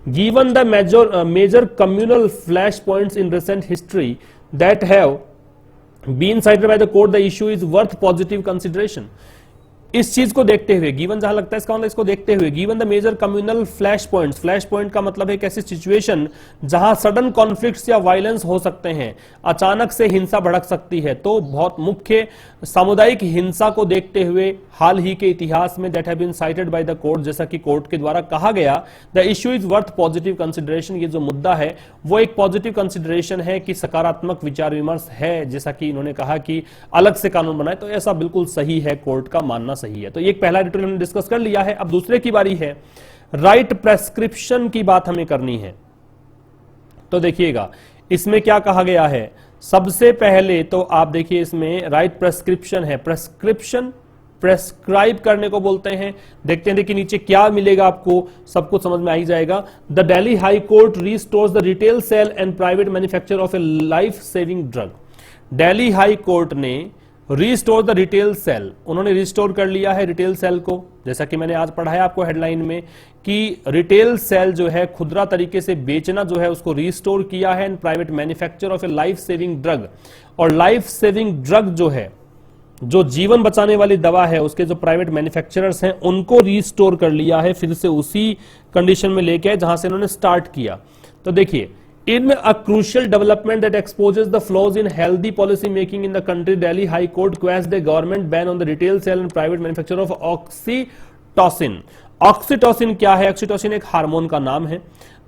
Given the major communal flash points in recent history that have been cited by the court, the issue is worth positive consideration. इस चीज को देखते हुए, गिवन जहां लगता है इसका मतलब इसको देखते हुए, given the major communal flash points, flash point का मतलब है कैसी सिचुएशन जहां सडन कॉन्फ्लिक्ट्स या वायलेंस हो सकते हैं, अचानक से हिंसा भड़क सकती है, तो बहुत मुख्य सामुदायिक हिंसा को देखते हुए हाल ही के इतिहास में that have been cited by the court, जैसा कि कोर्ट के द्वारा कहा गया, the issue is worth positive consideration, ये जो मुद्दा है वो एक पॉजिटिव कंसिडरेशन है, कि सकारात्मक विचार विमर्श है, जैसा कि इन्होंने कहा कि अलग से कानून बनाए, तो ऐसा बिल्कुल सही है, कोर्ट का मानना सही है। तो एक पहला एडिटोरियल हमने डिस्कस कर लिया है। अब दूसरे की बारी है, राइट प्रेस्क्रिप्शन की बात हमें करनी है। तो देखिएगा इसमें क्या कहा गया है। सबसे पहले तो आप देखिए इसमें राइट प्रेस्क्रिप्शन है, प्रेस्क्रिप्शन प्रेस्क्राइब करने को बोलते हैं। देखते हैं देखिए नीचे क्या मिलेगा आपको, सब कुछ समझ में आ ही जाएगा। The Delhi high court restores the retail sale and private manufacture of A life saving drug. Delhi high court ने रिस्टोर द रिटेल सेल, उन्होंने रिस्टोर कर लिया है रिटेल सेल को, जैसा कि मैंने आज पढ़ा है आपको हेडलाइन में कि रिटेल सेल जो है खुदरा तरीके से बेचना जो है उसको रिस्टोर किया है, and private manufacture of A life saving drug, और लाइफ सेविंग ड्रग जो है, जो जीवन बचाने वाली दवा है, उसके जो प्राइवेट मैन्युफैक्चरर्स हैं उनको रिस्टोर कर लिया है, फिर से उसी कंडीशन में लेके आए जहां से इन्होंने स्टार्ट किया। तो देखिए, in a crucial development that exposes the flaws in healthy policy making in the country, Delhi High Court quashed the government ban on the retail sale and private manufacture of oxytocin। Oxytocin क्या है? Oxytocin एक hormone का नाम है।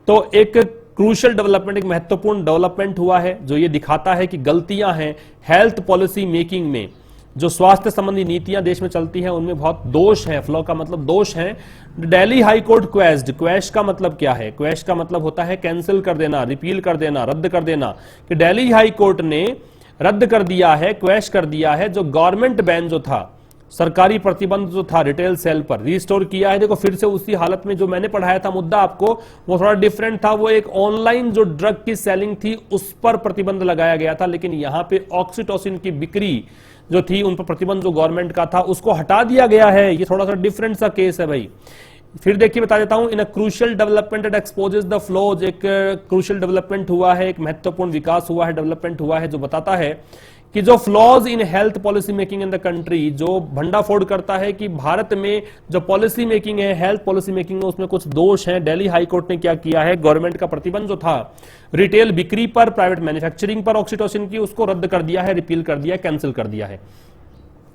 तो एक crucial development, एक महत्वपूर्ण डेवलपमेंट हुआ है जो ये दिखाता है कि गलतियां हैं हेल्थ पॉलिसी मेकिंग में, जो स्वास्थ्य संबंधी नीतियां देश में चलती हैं उनमें बहुत दोष है, फ्लॉ का मतलब दोष है। दिल्ली हाई कोर्ट क्वेश्ड, क्वेश का मतलब क्या है? क्वेश का मतलब होता है कैंसिल कर देना, रिपील कर देना, रद्द कर देना। कि दिल्ली हाई कोर्ट ने रद्द कर दिया है, क्वैश कर दिया है। जो गवर्नमेंट बैन जो था, सरकारी प्रतिबंध जो था रिटेल सेल पर, रिस्टोर किया है। देखो फिर से उसी हालत में जो मैंने पढ़ाया था मुद्दा आपको, वो थोड़ा डिफरेंट था। वो एक ऑनलाइन जो ड्रग की सेलिंग थी उस पर प्रतिबंध लगाया गया था, लेकिन यहां पे ऑक्सीटोसिन की बिक्री जो थी उन पर प्रतिबंध जो गवर्नमेंट का था उसको हटा दिया गया है। ये थोड़ा सा डिफरेंट सा केस है भाई। फिर देखिए बता देता हूं, in a crucial development at exposes the flaws, एक क्रूशियल डेवलपमेंट हुआ है, एक महत्वपूर्ण विकास हुआ है, डेवलपमेंट हुआ है जो बताता है कि जो flaws in health policy making in the country, जो भंडाफोड़ करता है कि भारत में जो पॉलिसी मेकिंग है, हेल्थ पॉलिसी मेकिंग में उसमें कुछ दोष हैं। दिल्ली हाई कोर्ट ने क्या किया है, गवर्नमेंट का प्रतिबंध जो था रिटेल बिक्री पर, प्राइवेट मैन्युफैक्चरिंग पर ऑक्सीटोसिन की, उसको रद्द कर दिया है, रिपील कर दिया, कैंसिल कर दिया है।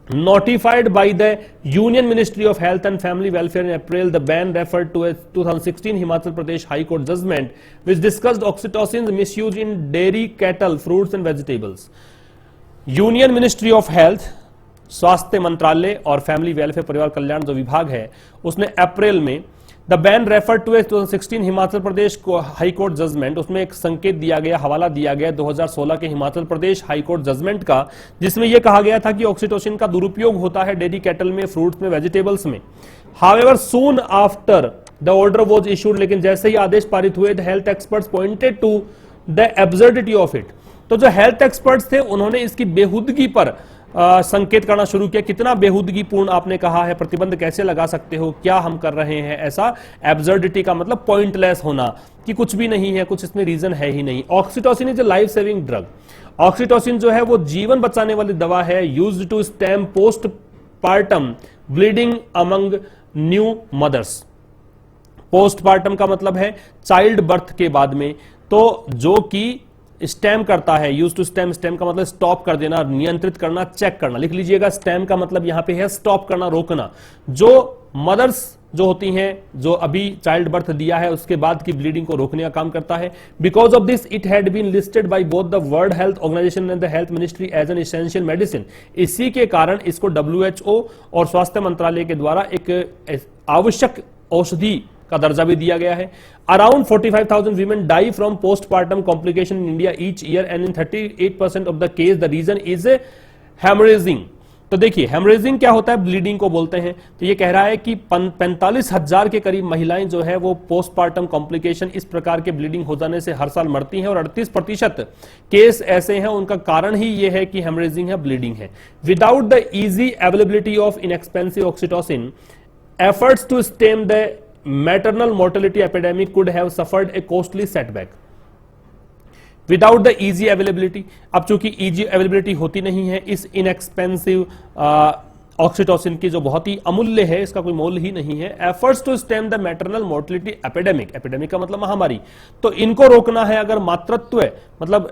Notified by the Union Ministry of Health and Family Welfare in April, the ban referred to a 2016 Himachal Pradesh High Court judgment which discussed oxytocin's misuse in dairy, cattle, fruits and vegetables. Union ministry of health, स्वास्थ्य मंत्रालय और family welfare परिवार कल्याण जो विभाग है, उसने April में the ban refer to 2016 Himachal Pradesh high court judgment, उसमें एक संकेत दिया गया, हवाला दिया गया 2016 के Himachal Pradesh high court judgement का, जिसमें यह कहा गया था कि ऑक्सीटोसिन का दुरुपयोग होता है डेयरी कैटल में, फ्रूट्स में, वेजिटेबल्स में। However soon after the order was issued, लेकिन जैसे ही आदेश पारित हुए, the health experts pointed to the absurdity of it. तो जो हेल्थ एक्सपर्ट्स थे उन्होंने इसकी बेहुदगी पर संकेत करना शुरू किया। कितना बेहुदगी पूर्ण आपने कहा है, प्रतिबंध कैसे लगा सकते हो, क्या हम कर रहे हैं ऐसा। एब्सर्डिटी का मतलब पॉइंटलेस होना, कि कुछ भी नहीं है, कुछ इसमें रीजन है ही नहीं। Oxytocin is a life saving drug. Oxytocin जो है वो जीवन बचाने वाली दवा है। Used to stem postpartum bleeding among new mothers. Postpartum का मतलब है चाइल्ड बर्थ के बाद में, तो जो कि स्टेम करता है, यूज टू स्टेम, स्टेम का मतलब स्टॉप कर देना, नियंत्रित करना, चेक करना, लिख लीजिएगा। स्टेम का मतलब यहां पे है स्टॉप करना, रोकना। जो मदर्स जो होती हैं, जो अभी चाइल्ड बर्थ दिया है उसके बाद की ब्लीडिंग को रोकने का काम करता है। Because of this it had been listed by both the World Health Organization and the health ministry as an essential medicine. इसी के कारण इसको WHO और स्वास्थ्य मंत्रालय के द्वारा एक आवश्यक औषधि का दर्जा भी दिया गया है। Around 45,000 women die from postpartum complication in India each year and in 38% of the case the reason is haemorrhaging. तो देखिए हेमरेजिंग क्या होता है, ब्लीडिंग को बोलते हैं। तो ये कह रहा है कि 45,000 के करीब महिलाएं जो है वो पोस्टपार्टम कॉम्प्लिकेशन, इस प्रकार के ब्लीडिंग हो जाने से हर साल मरती हैं, और 38% केस ऐसे हैं उनका कारण ही ये है कि हेमरेजिंग है, ब्लीडिंग है। Without the easy availability of inexpensive oxytocin, efforts to stem the maternal mortality epidemic could have suffered a costly setback. Without the easy availability, अब चूंकि easy availability होती नहीं है इस inexpensive ऑक्सीटोसिन की, जो बहुत ही अमूल्य है, इसका कोई मोल ही नहीं है। Efforts to stem the maternal mortality epidemic, epidemic का मतलब महामारी, तो इनको रोकना है। अगर मातृत्व मतलब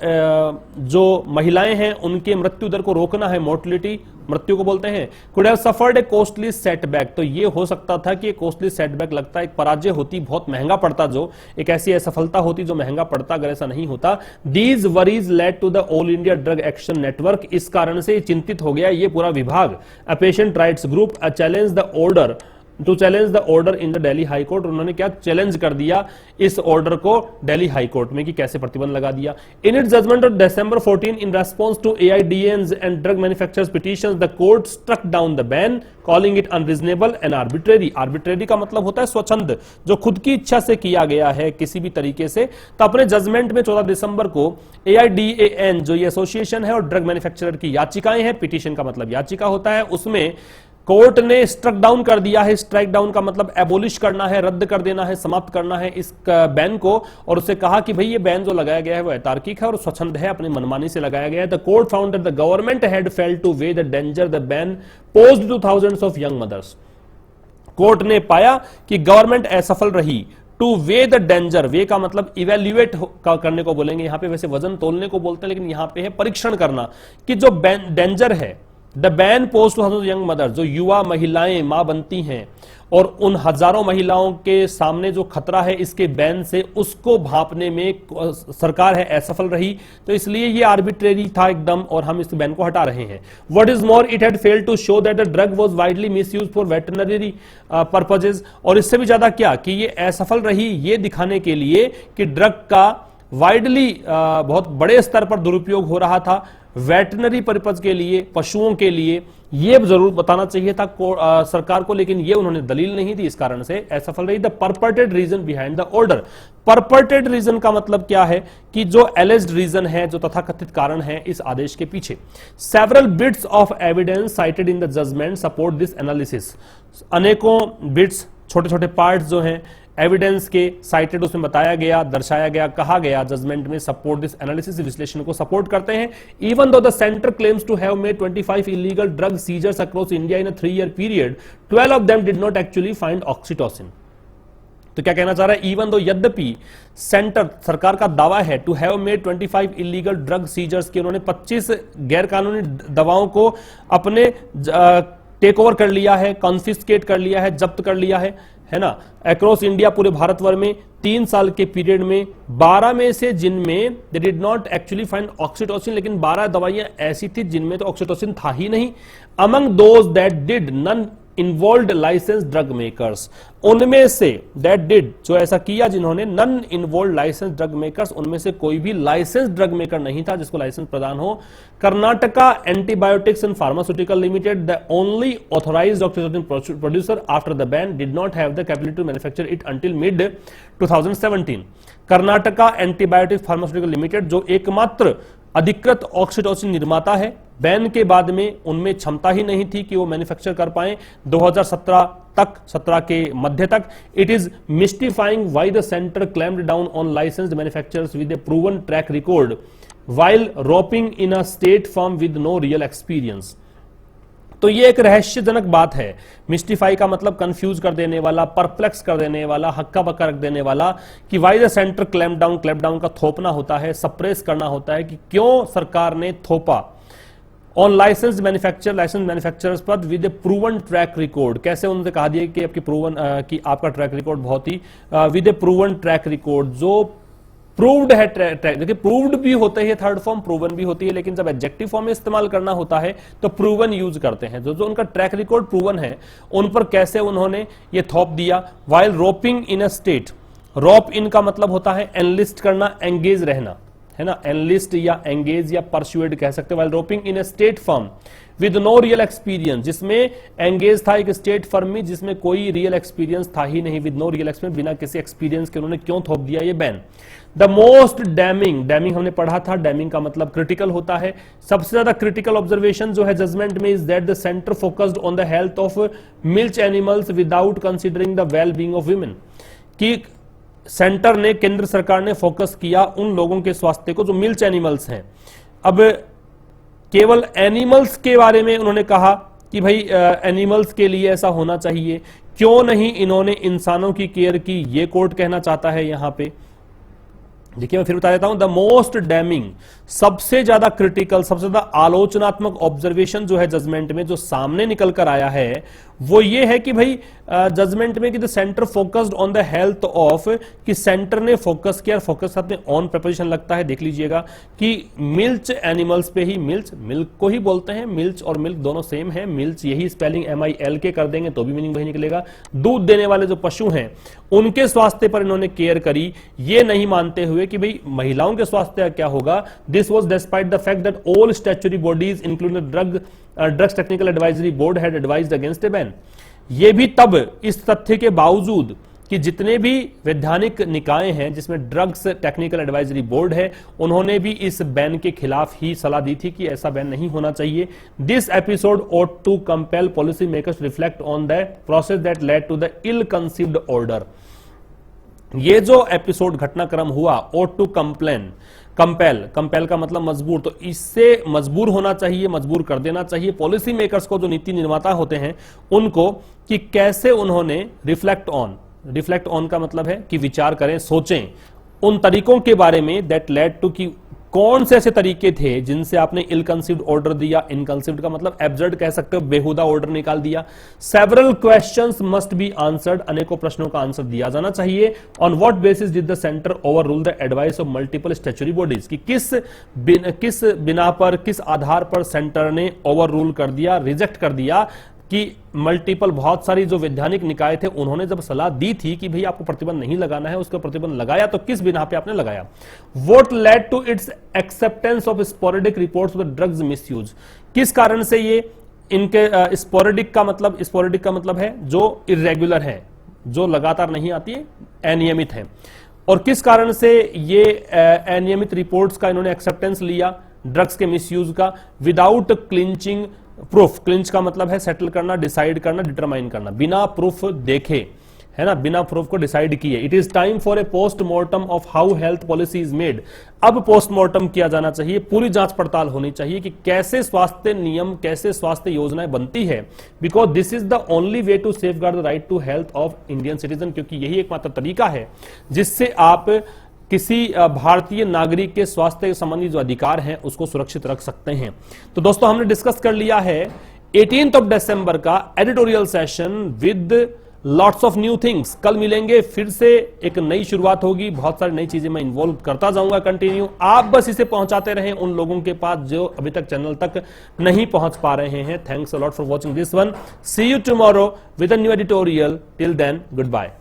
जो महिलाएं हैं उनके मृत्यु दर को रोकना है, मोर्टिलिटी मृत्यु को बोलते हैं। Could have suffered A costly setback, तो ये हो सकता था कि कॉस्टली सेटबैक लगता, एक पराजय होती, बहुत महंगा पड़ता, जो एक ऐसी असफलता होती जो महंगा पड़ता अगर ऐसा नहीं होता। These worries led to the All India Drug Action Network, इस कारण से चिंतित हो गया ये पूरा विभाग। Patient rights group challenge the order to challenge the order in the Delhi high court, उन्होंने क्या चैलेंज कर दिया इस ऑर्डर को दिल्ली हाई कोर्ट में कि कैसे प्रतिबंध लगा दिया। In its judgment of December 14 in response to AIDA's and drug manufacturers petitions, the court struck down the ban calling it unreasonable and arbitrary. Arbitrary का मतलब होता है स्वच्छंद, जो खुद की इच्छा से किया गया है किसी भी तरीके से। तो अपने जजमेंट में 14 दिसंबर को AIDAN जो ये एसोसिएशन है और ड्रग मैन्युफैक्चरर की याचिकाएं हैं, पिटीशन का मतलब याचिका होता है, उसमें कोर्ट ने स्ट्रक डाउन कर दिया है। स्ट्राइक डाउन का मतलब एबोलिश करना है, रद्द कर देना है, समाप्त करना है इस बैन को, और उससे कहा कि भाई ये बैन जो लगाया गया है वो अतार्किक है और स्वच्छंद है, अपनी मनमानी से लगाया गया है। The court found that the government had failed to weigh the danger the ban posed to thousands of young mothers. Court ने पाया कि गवर्नमेंट असफल रही to weigh the danger, weigh का मतलब इवेल्युएट करने को बोलेंगे, यहां पे वैसे वजन तोलने को बोलते हैं, लेकिन यहां पे है परीक्षण करना कि जो डेंजर है। The ban post to young mother, जो युवा महिलाएं मां बनती हैं और उन हजारों महिलाओं के सामने जो खतरा है इसके बैन से, उसको भांपने में सरकार है असफल रही, तो इसलिए ये आर्बिट्रेरी था एकदम और हम इस बैन को हटा रहे हैं। What is more, it had failed to show that the drug was widely misused for veterinary purposes, और इससे भी ज्यादा क्या कि ये असफल रही ये दिखाने के लिए कि ड्रग का वाइडली बहुत बड़े स्तर पर दुरुपयोग हो रहा था वेटरनरी पर्पज के लिए, पशुओं के लिए, ये जरूर बताना चाहिए था सरकार को, लेकिन ये उन्होंने दलील नहीं दी, इस कारण से असफल रही। The purported reason behind the order, purported reason का मतलब क्या है कि जो एलिज्ड रीजन है, जो तथाकथित कारण है इस आदेश के पीछे। Several bits of evidence cited in the judgment support this analysis, अनेकों बिट्स, छोटे छोटे पार्ट्स जो हैं एविडेंस के साइटेड, उसमें बताया गया, दर्शाया गया, कहा गया जजमेंट में, सपोर्ट दिस एनालिसिस, विश्लेषण को सपोर्ट करते हैं। Even though the centre claims to have made 25 illegal drug seizures across India in a 3-year period, 12 of them did not actually find oxytocin. तो क्या कहना चाह रहा है, इवन दो, यद्यपि सेंटर, सरकार का दावा है to have made 25 illegal drug seizures, की उन्होंने 25 गैरकानूनी दवाओं को अपने टेक ओवर कर लिया है, कॉन्फिस्केट कर लिया है, जब्त कर लिया है ना, अक्रॉस इंडिया, पूरे भारतवर्ष में 3 साल के पीरियड में 12 में से जिनमें they did not actually find oxytocin, लेकिन 12 दवाइयां ऐसी थी जिनमें तो ऑक्सीटोसिन था ही नहीं। Among those that did none involved licence drug makers, उनमें से दैट डिड, जो ऐसा किया जिन्होंने, none involved licence drug makers, उनमें से कोई भी लाइसेंस ड्रग मेकर नहीं था जिसको लाइसेंस प्रदान हो। Karnataka antibiotics and pharmaceutical limited, the only authorised oxytocin producer after the ban, did not have the capability to manufacture it until mid 2017। Karnataka antibiotics pharmaceutical limited, जो एकमात्र अधिकृत ऑक्सीटोसिन निर्माता है, बैन के बाद में उनमें क्षमता ही नहीं थी कि वो मैन्युफैक्चर कर पाए 2017 तक, 17 के मध्य तक। It is mystifying why the centre clamped down on licensed manufacturers with a proven track record while roping in a state firm with no real experience. तो ये एक रहस्यजनक बात है। मिस्टिफाई का मतलब कंफ्यूज कर देने वाला, परप्लेक्स कर देने वाला, हक्का बक्का रख देने वाला, कि why the centre clamp down का थोपना होता है, सप्रेस करना होता है, कि क्यों सरकार ने थोपा ऑन लाइसेंस मैन्युफैक्चरर्स पर with a proven track record. कैसे उन्होंने कहा दिया कि आपकी प्रूवन कि आपका ट्रैक रिकॉर्ड बहुत ही with a proven track record, जो प्रूव्ड है, देखिए प्रूव्ड भी होता है थर्ड फॉर्म, प्रूवन भी होती है, लेकिन जब एडजेक्टिव फॉर्म में इस्तेमाल करना होता है तो प्रूवन यूज करते हैं। जो उनका ट्रैक रिकॉर्ड प्रूवन है, उन पर कैसे उन्होंने ये थोप दिया। While roping in a state, rope in का मतलब होता है एनलिस्ट करना, एंगेज रहना, है ना, एनलिस्ट या एंगेज या परसुएड कह सकते हैं। While roping in a state firm with no real experience, जिसमें एंगेज था एक स्टेट फर्म में जिसमें कोई रियल एक्सपीरियंस था ही नहीं, विद नो रियल एक्सपीरियंस, बिना किसी एक्सपीरियंस के उन्होंने क्यों थोप दिया ये बैन। द मोस्ट डैमिंग हमने पढ़ा था, डैमिंग का मतलब क्रिटिकल होता है। सबसे ज्यादा क्रिटिकल ऑब्जर्वेशन जो है जजमेंट में is that the centre focused on the health of milch animals without considering the well being of women, कि सेंटर ने, केंद्र सरकार ने फोकस किया उन लोगों के स्वास्थ्य को जो मिल्च एनिमल्स हैं। अब केवल एनिमल्स के बारे में उन्होंने कहा कि भाई एनिमल्स के लिए ऐसा होना चाहिए, क्यों नहीं इन्होंने इंसानों की केयर की, ये कोर्ट कहना चाहता है यहां पे। देखिए मैं फिर बता देता हूं, द मोस्ट डैमिंग, सबसे ज्यादा क्रिटिकल, सबसे ज्यादा आलोचनात्मक ऑब्जर्वेशन जो है जजमेंट में, जो सामने निकल कर आया है, वो ये है कि भाई जजमेंट में कि the centre focused on the health of, कि सेंटर ने फोकस किया, फोकस साथ में ऑन प्रपोजिशन लगता है, देख लीजिएगा, कि मिल्च एनिमल्स पे ही, मिल्क को ही बोलते हैं, मिल्च और मिल्क दोनों सेम है, मिल्च यही स्पेलिंग MILK कर देंगे तो भी मीनिंग वही निकलेगा। दूध देने वाले जो पशु हैं उनके स्वास्थ्य पर इन्होंने केयर करी, ये नहीं मानते हुए कि भाई महिलाओं के स्वास्थ्य क्या होगा। This was despite the fact that all statutory bodies including drugs technical advisory board had advised against A ban. ये भी तब, इस तथ्य के बावजूद कि जितने भी वैधानिक निकाय हैं जिसमें ड्रग्स टेक्निकल एडवाइजरी बोर्ड है, उन्होंने भी इस बैन के खिलाफ ही सलाह दी थी कि ऐसा बैन नहीं होना चाहिए। This episode ought to compel policy makers reflect on the process that led to the ill conceived order. ये जो एपिसोड घटनाक्रम हुआ, ought टू कंपेल का मतलब मजबूर, तो इससे मजबूर होना चाहिए, मजबूर कर देना चाहिए पॉलिसी मेकर्स को, जो नीति निर्माता होते हैं उनको, कि कैसे उन्होंने रिफ्लेक्ट ऑन का मतलब है कि विचार करें, सोचें उन तरीकों के बारे में दैट लेड टू, कि कौन से ऐसे तरीके थे जिनसे आपने इल कंसीव्ड ऑर्डर दिया। इनकंसीव्ड का मतलब एब्सर्ड कह सकते हो, बेहुदा ऑर्डर निकाल दिया। Several questions must be answered, अनेकों प्रश्नों का आंसर दिया जाना चाहिए। On what basis did the centre over rule the advice of multiple statutory bodies, कि किस बिना पर, किस आधार पर सेंटर ने ओवर रूल कर दिया, रिजेक्ट कर दिया कि मल्टीपल बहुत सारी जो वैधानिक निकाय थे उन्होंने जब सलाह दी थी कि भाई आपको प्रतिबंध नहीं लगाना है, उसका प्रतिबंध लगाया, तो किस बिना पे आपने लगाया? What led to its acceptance of sporadic reports with drugs misuse? किस कारण से ये इनके स्पोरेडिक का मतलब है जो इरेगुलर है, जो लगातार नहीं आती है, अनियमित है। और किस कारण से ये अनियमित रिपोर्ट्स का इन्होंने एक्सेप्टेंस लिया ड्रग्स के मिसयूज का? Without clinching proof. क्लिंच का मतलब है सेटल करना, डिसाइड करना, डिटरमाइन करना, बिना प्रूफ देखे, है ना, बिना प्रूफ को डिसाइड किए। It is time for a postmortem of how health policy is made. अब पोस्टमार्टम किया जाना चाहिए, पूरी जांच पड़ताल होनी चाहिए कि कैसे स्वास्थ्य नियम, कैसे स्वास्थ्य योजनाएं बनती है, because this is the only way to safeguard the right to health of Indian citizen. क्योंकि यही एकमात्र तरीका है जिससे आप किसी भारतीय नागरिक के स्वास्थ्य संबंधी जो अधिकार हैं उसको सुरक्षित रख सकते हैं। तो दोस्तों हमने डिस्कस कर लिया है 18 दिसंबर का editorial session with lots of new things. कल मिलेंगे, फिर से एक नई शुरुआत होगी, बहुत सारी नई चीजें मैं इन्वॉल्व करता जाऊंगा कंटिन्यू। आप बस इसे पहुंचाते रहें उन लोगों के पास जो अभी तक चैनल तक नहीं पहुंच पा रहे हैं। Thanks a lot for watching this one. See you tomorrow with a new editorial. Till then, good bye.